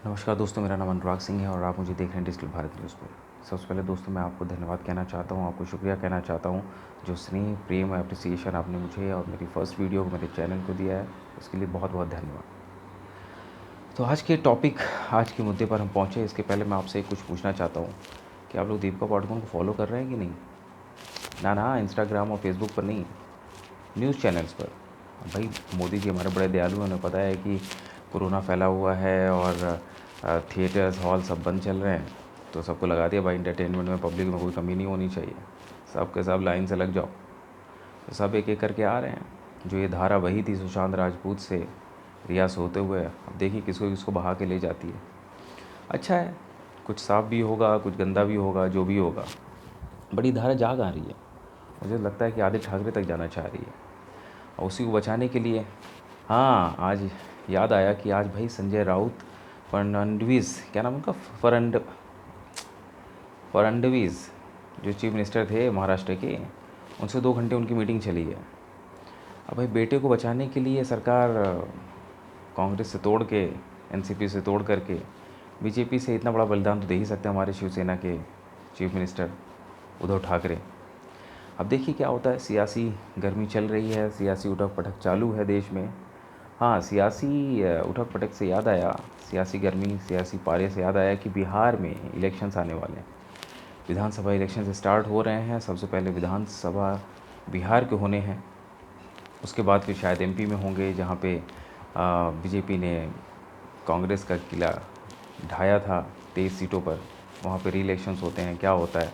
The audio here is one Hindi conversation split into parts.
नमस्कार दोस्तों, मेरा नाम अनुराग सिंह है और आप मुझे देख रहे हैं डिजिटल भारत न्यूज़ पर। सबसे पहले दोस्तों मैं आपको धन्यवाद कहना चाहता हूँ, आपको शुक्रिया कहना चाहता हूँ। जो स्नेह, प्रेम, एप्रिसिएशन आपने मुझे और मेरी फर्स्ट वीडियो को, मेरे चैनल को दिया है, उसके लिए बहुत बहुत धन्यवाद। तो आज के मुद्दे पर हम पहुँचे, इसके पहले मैं आपसे कुछ पूछना चाहता हूँ कि आप लोग दीपिका पादुकोण को फॉलो कर रहे हैं कि नहीं? ना, इंस्टाग्राम और फेसबुक पर नहीं, न्यूज़ चैनल्स पर। भाई, मोदी जी हमारे बड़े दयालु हैं, उन्हें पता है कि कोरोना फैला हुआ है और थिएटर्स, हॉल सब बंद चल रहे हैं, तो सबको लगा दिया भाई एंटरटेनमेंट में, पब्लिक में कोई कमी नहीं होनी चाहिए, सब के सब लाइन से लग जाओ। तो सब एक एक करके आ रहे हैं। जो ये धारा बही थी सुशांत राजपूत से रिया सोते हुए, अब देखिए किसको किसको बहा के ले जाती है। अच्छा है, कुछ साफ भी होगा, कुछ गंदा भी होगा, जो भी होगा, बड़ी धारा जाग आ रही है। मुझे लगता है कि आदित्य ठाकरे तक जाना चाह रही है और उसी को बचाने के लिए। हाँ, आज याद आया कि आज भाई संजय राउत, फडणवीस, क्या नाम उनका, फडणवीस, जो चीफ मिनिस्टर थे महाराष्ट्र के, उनसे 2 घंटे उनकी मीटिंग चली है। अब भाई बेटे को बचाने के लिए सरकार कांग्रेस से तोड़ के, एनसीपी से तोड़ करके, बीजेपी से इतना बड़ा बलिदान तो दे ही सकते हैं हमारे शिवसेना के चीफ मिनिस्टर उद्धव ठाकरे। अब देखिए क्या होता है। सियासी गर्मी चल रही है, सियासी उठक पटक चालू है देश में। हाँ, सियासी उठक पटक से याद आया, सियासी गर्मी, सियासी पारे से याद आया कि बिहार में इलेक्शंस आने वाले हैं। विधानसभा इलेक्शन स्टार्ट हो रहे हैं। सबसे पहले विधानसभा बिहार के होने हैं, उसके बाद फिर शायद एमपी में होंगे, जहाँ पे बीजेपी ने कांग्रेस का किला ढाया था 23 सीटों पर। वहाँ पे री इलेक्शंस होते हैं, क्या होता है।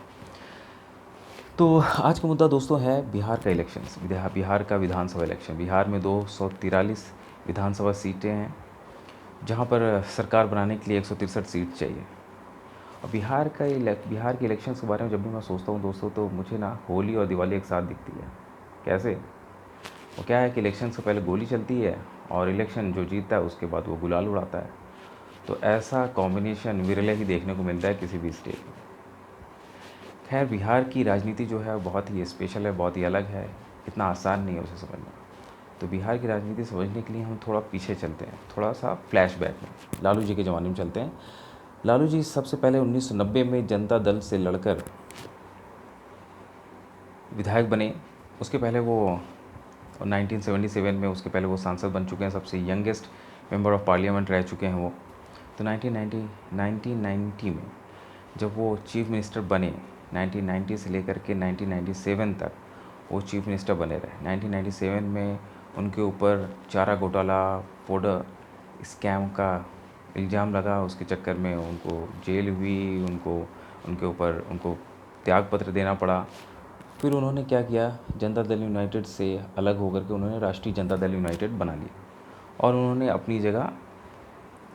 तो आज का मुद्दा दोस्तों है बिहार का इलेक्शंस, बिहार का विधानसभा इलेक्शन। बिहार में 243 विधानसभा सीटें हैं, जहाँ पर सरकार बनाने के लिए 163 सीट चाहिए। और बिहार के इलेक्शंस के बारे में जब भी मैं सोचता हूँ दोस्तों, तो मुझे ना होली और दिवाली एक साथ दिखती है। कैसे? वो क्या है कि इलेक्शन से पहले गोली चलती है और इलेक्शन जो जीतता है उसके बाद वो गुलाल उड़ाता है। तो ऐसा कॉम्बिनेशन विरले ही देखने को मिलता है किसी भी स्टेट में। खैर, बिहार की राजनीति जो है बहुत ही स्पेशल है, बहुत ही अलग है, इतना आसान नहीं है उसे समझना। तो बिहार की राजनीति समझने के लिए हम थोड़ा पीछे चलते हैं, थोड़ा सा फ्लैशबैक में लालू जी के ज़माने में चलते हैं। लालू जी सबसे पहले 1990 में जनता दल से लड़कर विधायक बने। उसके पहले वो 1977 में, उसके पहले वो सांसद बन चुके हैं, सबसे यंगेस्ट मेंबर ऑफ पार्लियामेंट रह चुके हैं वो। तो 1990 में जब वो चीफ मिनिस्टर बने, 1990 से लेकर के 1997 तक वो चीफ मिनिस्टर बने रहे। 1997 में उनके ऊपर चारा घोटाला, पाउडर स्कैम का इल्ज़ाम लगा, उसके चक्कर में उनको जेल हुई, उनको त्यागपत्र देना पड़ा। फिर उन्होंने क्या किया, जनता दल यूनाइटेड से अलग होकर के उन्होंने राष्ट्रीय जनता दल यूनाइटेड बना लिया और उन्होंने अपनी जगह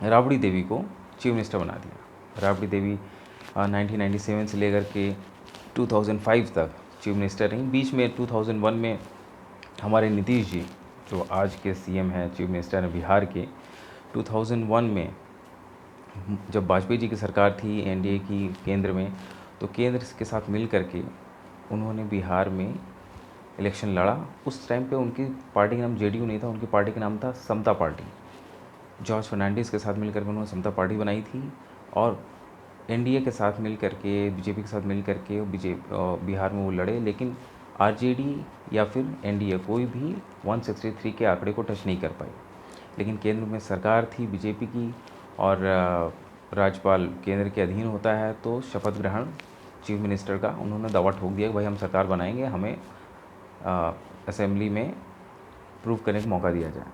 राबड़ी देवी को चीफ मिनिस्टर बना दिया। राबड़ी देवी 1997 से लेकर के 2005 तक चीफ मिनिस्टर रहीं। बीच में 2001 में हमारे नीतीश जी, जो आज के सीएम हैं, चीफ मिनिस्टर हैं बिहार के, 2001 में जब वाजपेयी जी की सरकार थी एनडीए की केंद्र में, तो केंद्र के साथ मिल करके उन्होंने बिहार में इलेक्शन लड़ा। उस टाइम पे उनकी पार्टी का नाम जेडीयू नहीं था, उनकी पार्टी का नाम था समता पार्टी। जॉर्ज फर्नांडिस के साथ मिलकर उन्होंने समता पार्टी बनाई थी और एनडीए के साथ मिल करके, बीजेपी के साथ मिल करके बिहार में वो लड़े। लेकिन आरजेडी या फिर एनडीए कोई भी 163 के आंकड़े को टच नहीं कर पाई। लेकिन केंद्र में सरकार थी बीजेपी की और राज्यपाल केंद्र के अधीन होता है, तो शपथ ग्रहण चीफ मिनिस्टर का उन्होंने दावा ठोक दिया कि भाई हम सरकार बनाएंगे, हमें असेंबली में प्रूव करने का मौका दिया जाए।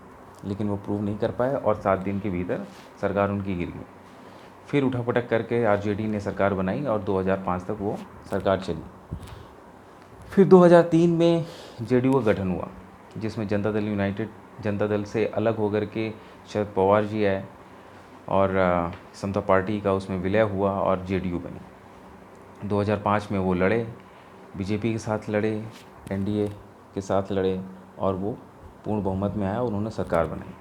लेकिन वो प्रूव नहीं कर पाए और 7 दिन के भीतर सरकार उनकी गिर गई। फिर उठापटक करके आरजेडी ने सरकार बनाई और 2005 तक वो सरकार चली। फिर 2003 में जेडीयू का गठन हुआ, जिसमें जनता दल से अलग होकर के शरद पवार जी आए और समता पार्टी का उसमें विलय हुआ और जेडीयू बनी। 2005 में वो लड़े, बीजेपी के साथ लड़े, एनडीए के साथ लड़े और वो पूर्ण बहुमत में आया, उन्होंने सरकार बनाई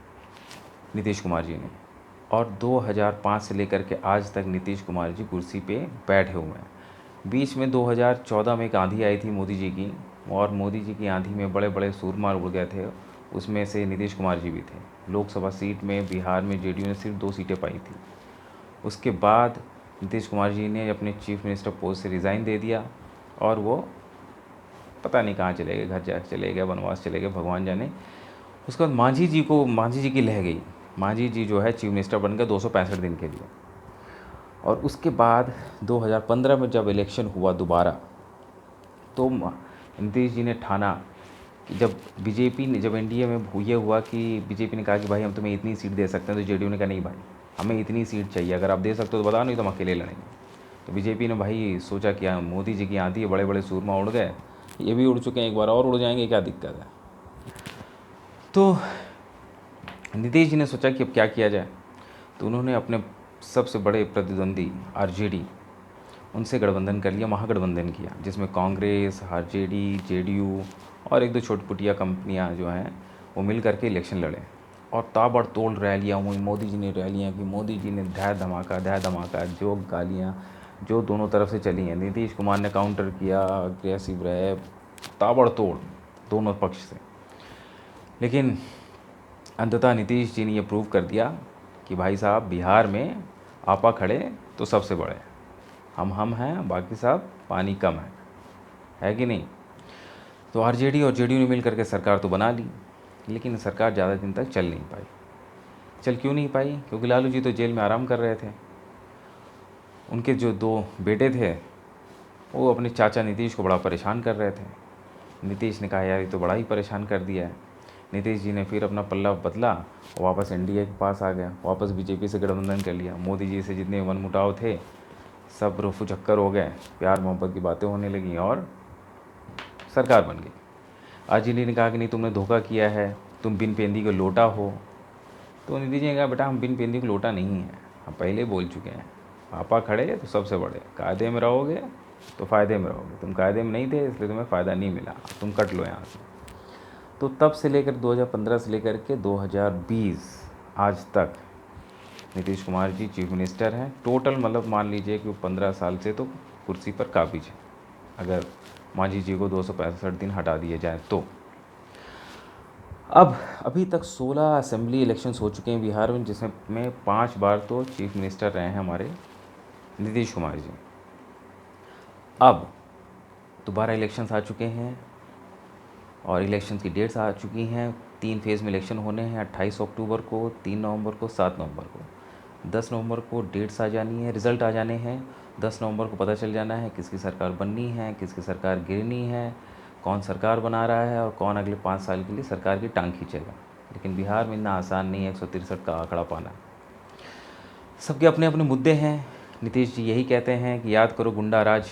नीतीश कुमार जी ने। और 2005 से लेकर के आज तक नीतीश कुमार जी कुर्सी पे बैठे हुए हैं। बीच में 2014 में एक आंधी आई थी मोदी जी की, और मोदी जी की आंधी में बड़े बड़े सूरमार उड़ गए थे, उसमें से नीतीश कुमार जी भी थे। लोकसभा सीट में बिहार में जेडीयू ने सिर्फ 2 सीटें पाई थी उसके बाद नीतीश कुमार जी ने अपने चीफ मिनिस्टर पोस्ट से रिज़ाइन दे दिया और वो पता नहीं कहाँ चले गए, घर जा चले गए, वनवास चले गए, भगवान जाने। उसके बाद मांझी जी की लह गई। मांझी जी जो है चीफ मिनिस्टर बन गए 265 दिन के लिए। और उसके बाद 2015 में जब इलेक्शन हुआ दोबारा, तो नीतीश जी ने ठाना कि जब बीजेपी ने, जब एनडीए में ये हुआ कि बीजेपी ने कहा कि भाई हम तुम्हें इतनी सीट दे सकते हैं, तो जेडीयू ने कहा नहीं भाई, हमें इतनी सीट चाहिए, अगर आप दे सकते हो तो बताओ, नहीं तो हम अकेले लड़ेंगे। तो बीजेपी ने भाई सोचा कि हाँ, मोदी जी की आंधी है, बड़े बड़े सूरमा उड़ गए, ये भी उड़ चुके हैं, एक बार और उड़ जाएंगे, क्या दिक्कत है। तो नीतीश जी ने सोचा कि अब क्या किया जाए, तो उन्होंने अपने सबसे बड़े प्रतिद्वंदी आरजेडी, उनसे गठबंधन कर लिया, महागठबंधन किया, जिसमें कांग्रेस, आरजेडी, जेडीयू और एक दो छोटी कंपनियां जो हैं वो मिल करके इलेक्शन लड़े। और ताबड़तोड़ रैलियाँ हुई, मोदी जी ने रैलियाँ की, मोदी जी ने ढह धमाका, जो गालियाँ जो दोनों तरफ से चली हैं, नीतीश कुमार ने काउंटर किया, अग्रेसिव रहे, ताबड़तोड़ दोनों पक्ष से। लेकिन अंततः नीतीश जी ने ये प्रूव कर दिया कि भाई साहब, बिहार में आपा खड़े तो सबसे बड़े, हम हैं, बाकी सब पानी कम है कि नहीं। तो आरजेडी और जेडीयू ने मिल करके सरकार तो बना ली, लेकिन सरकार ज़्यादा दिन तक चल नहीं पाई। चल क्यों नहीं पाई? क्योंकि लालू जी तो जेल में आराम कर रहे थे। उनके जो दो बेटे थे वो अपने चाचा नीतीश को बड़ा परेशान कर रहे थे। नीतीश ने कहा यार, ये तो बड़ा ही परेशान कर दिया है। नीतीश जी ने फिर अपना पल्ला बदला, वापस एनडीए के पास आ गया, वापस बीजेपी से गठबंधन कर लिया। मोदी जी से जितने मनमुटाव थे सब रफू चक्कर हो गए, प्यार मोहब्बत की बातें होने लगीं और सरकार बन गई। आरजेडी ने कहा कि नहीं, तुमने धोखा किया है, तुम बिन पेंदी के लोटा हो। तो नीतीश जी ने कहा बेटा, हम बिन पेंदी के लोटा नहीं हैं, हम पहले बोल चुके हैं, पापा खड़े तो सबसे बड़े, कायदे में रहोगे तो फ़ायदे में रहोगे, तुम कायदे में नहीं थे इसलिए तुम्हें फ़ायदा नहीं मिला, तुम कट लो यहाँ से। तो तब से लेकर 2015 से लेकर के 2020 आज तक नीतीश कुमार जी चीफ मिनिस्टर हैं। टोटल मतलब मान लीजिए कि 15 साल से तो कुर्सी पर काबिज है, अगर मांझी जी को 265 दिन हटा दिए जाए तो। अब अभी तक 16 असेंबली इलेक्शंस हो चुके हैं बिहार में, जिसमें 5 बार तो चीफ मिनिस्टर रहे हैं हमारे नीतीश कुमार जी। अब दोबारा इलेक्शंस आ चुके हैं और इलेक्शंस की डेट्स आ चुकी हैं। 3 फेज़ में इलेक्शन होने हैं, 28 अक्टूबर को, 3 नवंबर को, 7 नवंबर को। 10 नवंबर को डेट्स आ जानी है, रिज़ल्ट आ जाने हैं। 10 नवंबर को पता चल जाना है किसकी सरकार बननी है, किसकी सरकार गिरनी है, कौन सरकार बना रहा है और कौन अगले 5 साल के लिए सरकार की टांग खींचेगा। लेकिन बिहार में इतना आसान नहीं है 163 का आंकड़ा पाना। सबके अपने अपने मुद्दे हैं। नीतीश जी यही कहते हैं कि याद करो गुंडा राज,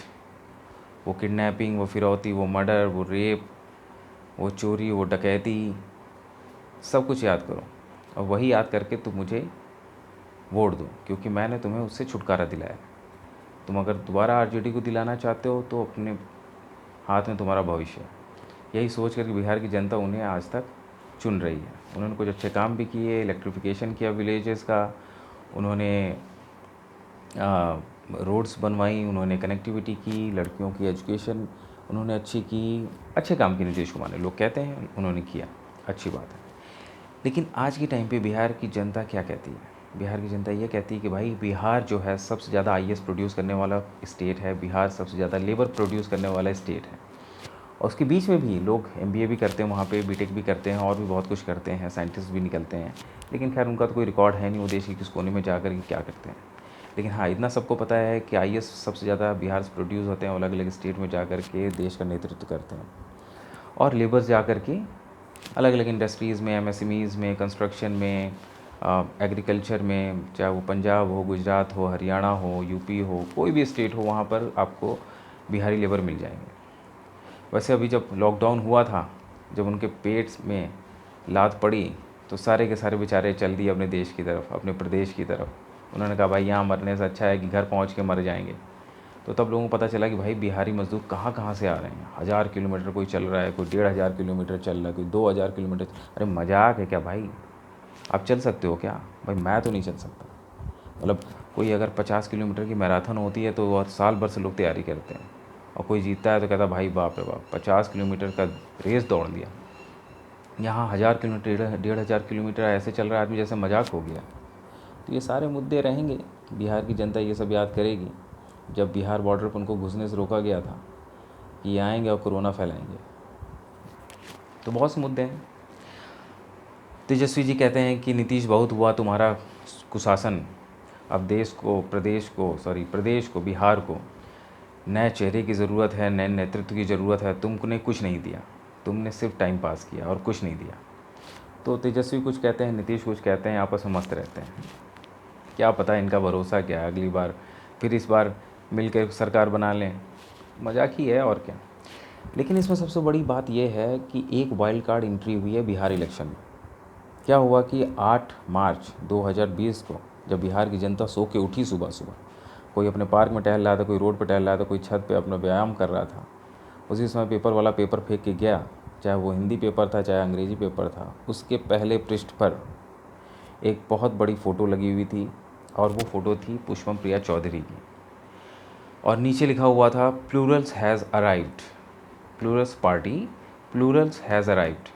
वो किडनैपिंग, वो फिरौती, वो मर्डर, वो रेप, वो चोरी, वो डकैती, सब कुछ याद करो और वही याद करके तुम मुझे वोट दो, क्योंकि मैंने तुम्हें उससे छुटकारा दिलाया। तुम अगर दोबारा आरजेडी को दिलाना चाहते हो तो अपने हाथ में तुम्हारा भविष्य है। यही सोच कर बिहार की जनता उन्हें आज तक चुन रही है। उन्होंने कुछ अच्छे काम भी किए, इलेक्ट्रिफिकेशन किया विलेजेस का, उन्होंने रोड्स बनवाई, उन्होंने कनेक्टिविटी की, लड़कियों की एजुकेशन उन्होंने अच्छी की, अच्छे काम किए नीतीश कुमार ने, लोग कहते हैं उन्होंने किया, अच्छी बात है। लेकिन आज के टाइम पे बिहार की जनता क्या कहती है? बिहार की जनता ये कहती है कि भाई बिहार जो है सबसे ज़्यादा आईएएस प्रोड्यूस करने वाला स्टेट है, बिहार सबसे ज़्यादा लेबर प्रोड्यूस करने वाला स्टेट है। और उसके बीच में भी लोग एमबीए भी करते हैं, वहाँ पे बीटेक भी करते हैं और भी बहुत कुछ करते हैं, साइंटिस्ट भी निकलते हैं। लेकिन खैर उनका तो कोई रिकॉर्ड है नहीं, वो देश के किस कोने में जा कर के क्या करते हैं। लेकिन हाँ, इतना सबको पता है कि आईएएस सबसे ज़्यादा बिहार से प्रोड्यूस होते हैं, अलग अलग स्टेट में जा कर के देश का नेतृत्व करते हैं। और लेबर्स जा कर के अलग अलग इंडस्ट्रीज़ में, एमएसएमईज़ में, कंस्ट्रक्शन में, एग्रीकल्चर में, चाहे वो पंजाब हो, गुजरात हो, हरियाणा हो, यूपी हो, कोई भी स्टेट हो, वहाँ पर आपको बिहारी लेबर मिल जाएंगे। वैसे अभी जब लॉकडाउन हुआ था, जब उनके पेट में लात पड़ी तो सारे के सारे बेचारे चल दिए अपने देश की तरफ, अपने प्रदेश की तरफ। उन्होंने कहा भाई यहाँ मरने से अच्छा है कि घर पहुँच के मर जाएंगे। तो तब लोगों को पता चला कि भाई बिहारी मज़दूर कहाँ कहाँ से आ रहे हैं। 1000 किलोमीटर कोई चल रहा है, कोई 1500 किलोमीटर चल रहा है, कोई 2000 किलोमीटर। अरे मजाक है क्या भाई? आप चल सकते हो क्या? भाई मैं तो नहीं चल सकता। मतलब कोई अगर 50 किलोमीटर की मैराथन होती है तो साल भर से लोग तैयारी करते हैं, और कोई जीतता है तो कहता भाई बाप रे बाप, 50 किलोमीटर का रेस दौड़ लिया। यहाँ 1000 किलोमीटर, 1500 किलोमीटर ऐसे चल रहा है आदमी जैसे मजाक हो गया। तो ये सारे मुद्दे रहेंगे। बिहार की जनता ये सब याद करेगी जब बिहार बॉर्डर पर उनको घुसने से रोका गया था कि ये आएंगे और कोरोना फैलाएंगे। तो बहुत से मुद्दे हैं। तेजस्वी जी कहते हैं कि नीतीश बहुत हुआ तुम्हारा कुशासन, अब प्रदेश को बिहार को नए चेहरे की ज़रूरत है, नए नेतृत्व की ज़रूरत है। तुमने कुछ नहीं दिया, तुमने सिर्फ टाइम पास किया और कुछ नहीं दिया। तो तेजस्वी कुछ कहते हैं, नीतीश कुछ कहते हैं, आपस में मस्त रहते हैं। क्या पता इनका भरोसा क्या है, अगली बार फिर इस बार मिलकर सरकार बना लें। मजाक ही है और क्या। लेकिन इसमें सबसे बड़ी बात यह है कि एक वाइल्ड कार्ड एंट्री हुई है बिहार इलेक्शन में। क्या हुआ कि 8 मार्च 2020 को जब बिहार की जनता सो के उठी सुबह सुबह, कोई अपने पार्क में टहल रहा था, कोई रोड पर टहल रहा था, कोई छत पे अपना व्यायाम कर रहा था, उसी समय पेपर वाला पेपर फेंक के गया, चाहे वो हिंदी पेपर था चाहे अंग्रेजी पेपर था। उसके पहले पृष्ठ पर एक बहुत बड़ी फ़ोटो लगी हुई थी और वो फ़ोटो थी पुष्पम प्रिया चौधरी की, और नीचे लिखा हुआ था Plurals has arrived, Plurals party, Plurals has arrived.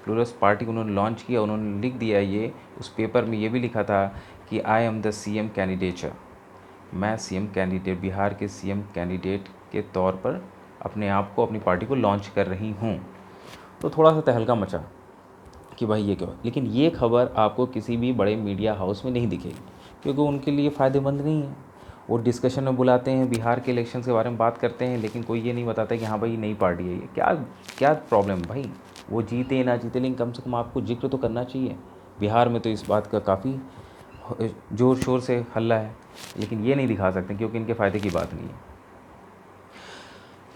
Plurals party उन्होंने लॉन्च किया, उन्होंने लिख दिया ये। उस पेपर में ये भी लिखा था कि I am the CM candidate, मैं सीएम कैंडिडेट, बिहार के सीएम कैंडिडेट के तौर पर अपने आप को, अपनी पार्टी को लॉन्च कर रही हूँ। तो थोड़ा सा तहलका मचा कि भाई ये क्यों। लेकिन ये खबर आपको किसी भी बड़े मीडिया हाउस में नहीं दिखेगी, क्योंकि उनके लिए फ़ायदेमंद नहीं है। वो डिस्कशन में बुलाते हैं, बिहार के इलेक्शन के बारे में बात करते हैं, लेकिन कोई ये नहीं बताता कि हाँ भाई नई पार्टी है ये। क्या क्या प्रॉब्लम भाई, वो जीते ना जीते, लेकिन कम से कम आपको जिक्र तो करना चाहिए। बिहार में तो इस बात का काफ़ी ज़ोर शोर से हल्ला है, लेकिन ये नहीं दिखा सकते क्योंकि इनके फ़ायदे की बात नहीं है।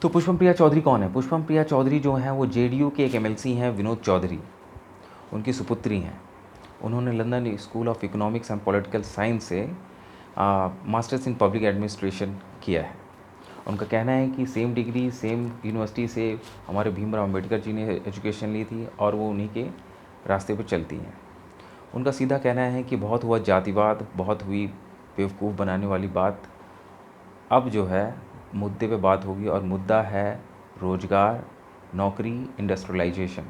तो पुष्पम प्रिया चौधरी कौन है? पुष्पम प्रिया चौधरी जो हैं वो जेडीयू के एक एमएलसी हैं, विनोद चौधरी, उनकी सुपुत्री हैं। उन्होंने London school of economics and political science से मास्टर्स इन पब्लिक एडमिनिस्ट्रेशन किया है। उनका कहना है कि सेम डिग्री सेम यूनिवर्सिटी से हमारे भीमराव अम्बेडकर जी ने एजुकेशन ली थी और वो उन्हीं के रास्ते पर चलती हैं। उनका सीधा कहना है कि बहुत हुआ जातिवाद, बहुत हुई बेवकूफ़ बनाने वाली बात, अब जो है मुद्दे पे बात होगी, और मुद्दा है रोज़गार, नौकरी, इंडस्ट्रियलाइजेशन।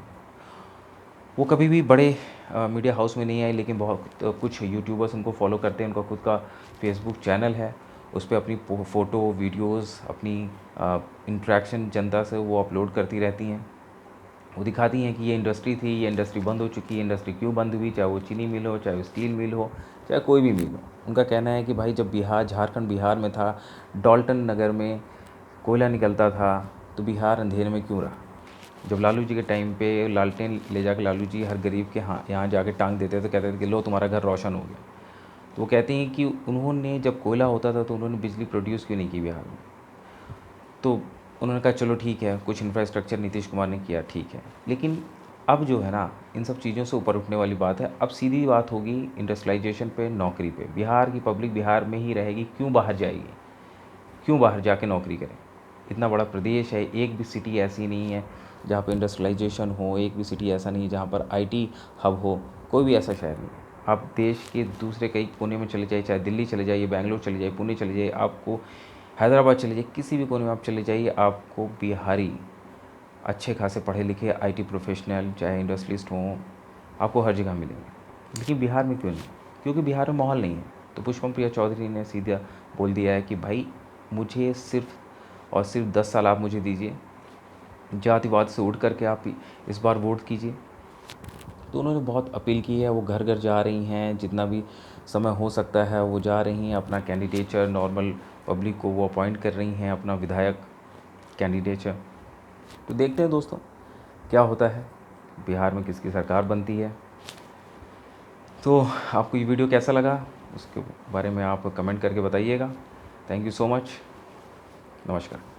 वो कभी भी बड़े मीडिया हाउस में नहीं आए, लेकिन बहुत कुछ यूट्यूबर्स उनको फॉलो करते हैं। उनका खुद का फेसबुक चैनल है, उस पर अपनी फ़ोटो वीडियोस, अपनी इंट्रैक्शन जनता से वो अपलोड करती रहती हैं। वो दिखाती हैं कि ये इंडस्ट्री थी, ये इंडस्ट्री बंद हो चुकी है, इंडस्ट्री क्यों बंद हुई, चाहे वो चीनी मिल हो, चाहे वो स्टील मिल हो, चाहे कोई भी मिल हो। उनका कहना है कि भाई जब झारखंड बिहार में था, डॉल्टन नगर में कोयला निकलता था, तो बिहार अंधेरे में क्यों रहा। जब लालू जी के टाइम पे लालटेन ले जाकर लालू जी हर गरीब के यहाँ जाके टांग देते थे, तो कहते थे कि लो तुम्हारा घर रोशन हो गया। तो वो कहते हैं कि उन्होंने जब कोयला होता था तो उन्होंने बिजली प्रोड्यूस क्यों नहीं की बिहार में। तो उन्होंने कहा चलो ठीक है, कुछ इंफ्रास्ट्रक्चर नीतीश कुमार ने किया, ठीक है। लेकिन अब जो है ना, इन सब चीज़ों से ऊपर उठने वाली बात है। अब सीधी बात होगी इंडस्ट्रियलाइजेशन पे, नौकरी पे। बिहार की पब्लिक बिहार में ही रहेगी, क्यों बाहर जाएगी, क्यों बाहर जाके नौकरी करें। इतना बड़ा प्रदेश है, एक भी सिटी ऐसी नहीं है जहाँ पर इंडस्ट्रियलाइजेशन हो, एक भी सिटी ऐसा नहीं है जहाँ पर आईटी हब हो, कोई भी ऐसा शहर नहीं है। आप देश के दूसरे कई कोने में चले जाइए, चाहे दिल्ली चले जाइए, बैंगलोर चले जाइए, पुणे चले जाइए, आपको हैदराबाद चले जाइए, किसी भी कोने में आप चले जाइए, आपको बिहारी अच्छे खासे पढ़े लिखे आईटी प्रोफेशनल, चाहे इंडस्ट्रियलिस्ट हों, आपको हर जगह मिलेंगे। लेकिन बिहार में क्यों नहीं? क्योंकि बिहार में माहौल नहीं है। तो पुष्पम प्रिया चौधरी ने सीधा बोल दिया है कि भाई मुझे सिर्फ और सिर्फ 10 साल आप मुझे दीजिए, जातिवाद से उठ करके आप इस बार वोट कीजिए। तो उन्होंने बहुत अपील की है, वो घर घर जा रही हैं, जितना भी समय हो सकता है वो जा रही हैं, अपना कैंडिडेचर नॉर्मल पब्लिक को वो अपॉइंट कर रही हैं, अपना विधायक कैंडिडेचर। तो देखते हैं दोस्तों क्या होता है, बिहार में किसकी सरकार बनती है। तो आपको ये वीडियो कैसा लगा उसके बारे में आप कमेंट करके बताइएगा। थैंक यू सो मच, नमस्कार।